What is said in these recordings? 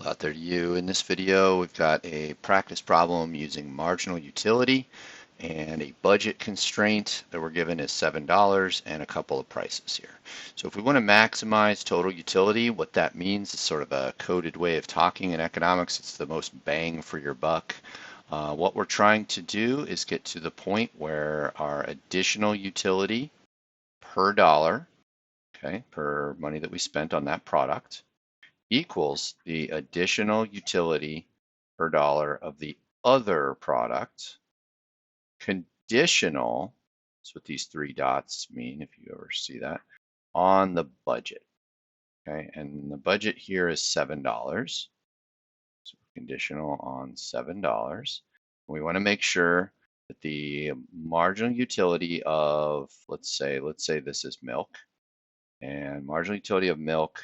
Out there to you. In this video, we've got a practice problem using marginal utility and a budget constraint that we're given is $7 and a couple of prices here. So if we want to maximize total utility, what that means is sort of a coded way of talking in economics. It's the most bang for your buck. What we're trying to do is get to the point where our additional utility per dollar, okay, per money that we spent on that product, equals the additional utility per dollar of the other product, conditional, that's what these three dots mean if you ever see that, on the budget. Okay, and the budget here is $7. So conditional on $7. We want to make sure that the marginal utility of, let's say this is milk, and marginal utility of milk,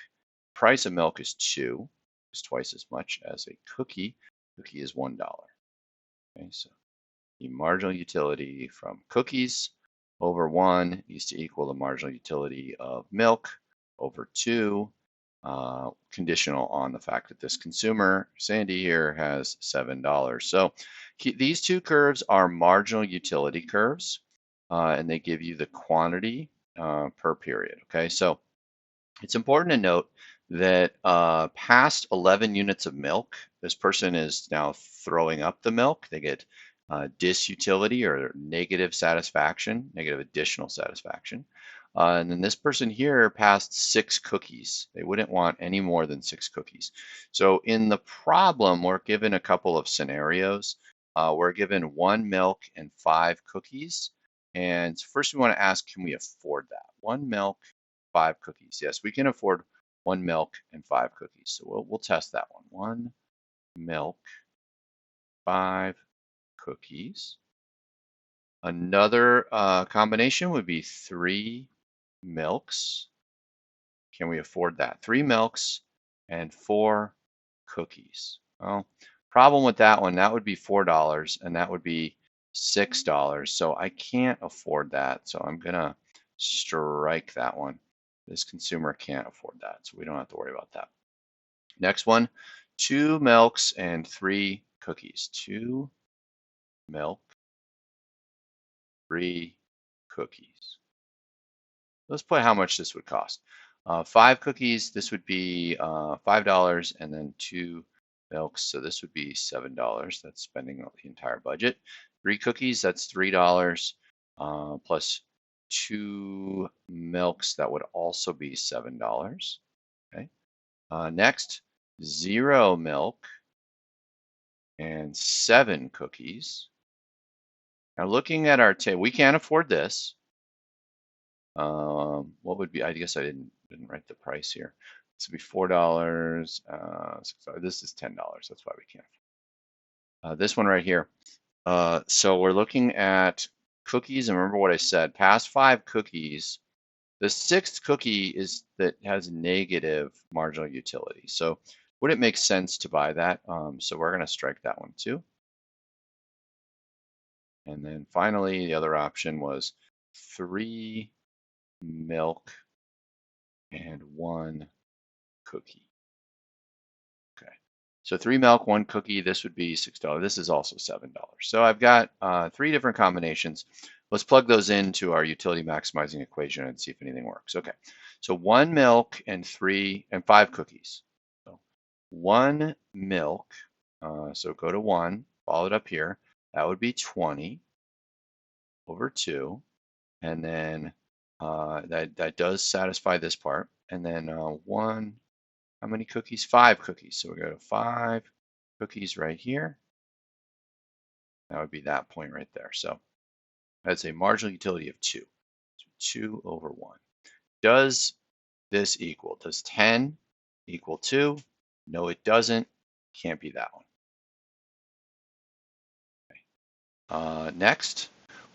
price of milk is 2, is twice as much as a cookie. Cookie is $1. Okay, so the marginal utility from cookies over 1 is to equal the marginal utility of milk over 2, conditional on the fact that this consumer, Sandy here, has $7. So these two curves are marginal utility curves, and they give you the quantity per period. Okay, so it's important to note that past 11 units of milk, this person is now throwing up the milk. They get disutility or negative satisfaction, negative additional satisfaction. And then this person here passed 6 cookies. They wouldn't want any more than 6 cookies. So in the problem, we're given a couple of scenarios. We're given 1 milk and 5 cookies. And first we want to ask, can we afford that? 1 milk, 5 cookies. Yes, we can afford 1 milk and 5 cookies. So we'll test that one. 1 milk, 5 cookies. Another combination would be 3 milks. Can we afford that? 3 milks and 4 cookies. Well, problem with that one, that would be $4 and that would be $6. So I can't afford that. So I'm going to strike that one. This consumer can't afford that, so we don't have to worry about that. Next one, 2 milks and 3 cookies. 2 milk, 3 cookies. Let's put how much this would cost. 5 cookies, this would be $5, and then 2 milks, so this would be $7. That's spending the entire budget. 3 cookies, that's $3, plus 2 milks, that would also be $7. Okay. Next, 0 milk and 7 cookies. Now looking at our table, we can't afford this. What would be, I guess I didn't write the price here. This would be $4. This is $10. That's why we can't. This one right here. So we're looking at cookies, and remember what I said, past 5 cookies, the 6th cookie is that has negative marginal utility. So would it make sense to buy that? So we're going to strike that one too. And then finally, the other option was 3 milk and 1 cookie. Okay, so 3 milk, 1 cookie, this would be $6. This is also $7. So I've got 3 different combinations. Let's plug those into our utility maximizing equation and see if anything works. Okay, so 1 milk and 5 cookies. So 1 milk, so go to 1, follow it up here. That would be 20 over 2. And then that does satisfy this part. And then 1, how many cookies? 5 cookies. So we go to 5 cookies right here. That would be that point right there. So that's a marginal utility of 2. So 2 over 1. Does this equal? Does 10 equal 2? No, it doesn't. Can't be that one. Okay. Next,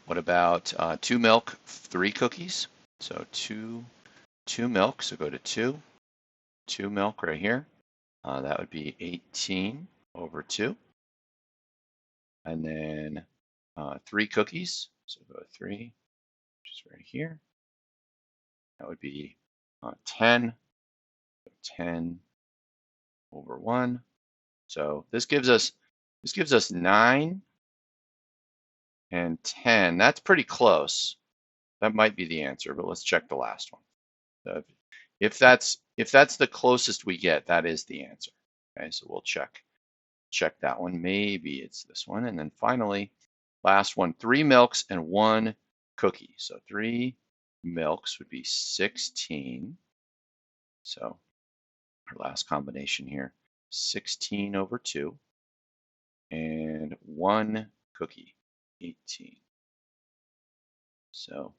what about 2 milk, 3 cookies? So 2 milk, so go to 2 milk right here. That would be 18 over 2. And then 3 cookies, so go to 3, which is right here. That would be 10, so 10 over 1. So this gives us 9 and 10. That's pretty close. That might be the answer, but let's check the last one. So if that's the closest we get, that is the answer. Okay, so we'll check that one. Maybe it's this one. And then finally, last one, 3 milks and 1 cookie. So 3 milks would be 16. So our last combination here, 16 over 2. And 1 cookie, 18. So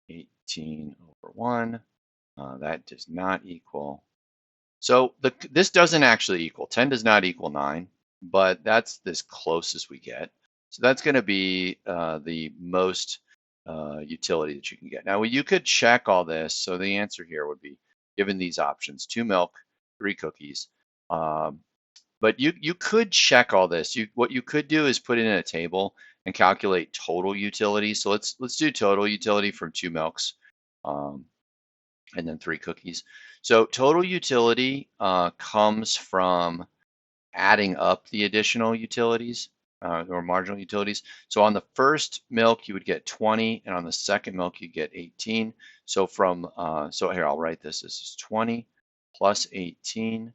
18 over 1, that does not equal. So this doesn't actually equal. 10 does not equal 9, but that's as close as we get. So that's going to be the most utility that you can get. Now, you could check all this. So the answer here would be, given these options, 2 milk, 3 cookies. But you could check all this. What you could do is put it in a table and calculate total utility. So let's do total utility from 2 milks and then 3 cookies. So total utility comes from adding up the additional utilities or marginal utilities. So on the first milk, you would get 20, and on the second milk, you get 18. So so here, I'll write this. This is 20 plus 18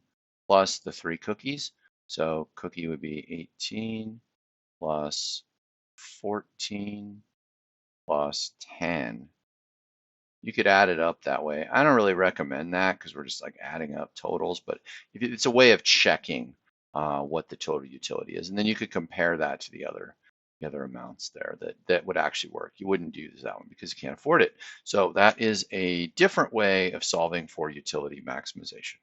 plus the 3 cookies. So cookie would be 18 plus 14 plus 10. You could add it up that way. I don't really recommend that because we're just like adding up totals, but it's a way of checking what the total utility is, and then you could compare that to the other amounts there that would actually work. You wouldn't do that one because you can't afford it. So that is a different way of solving for utility maximization.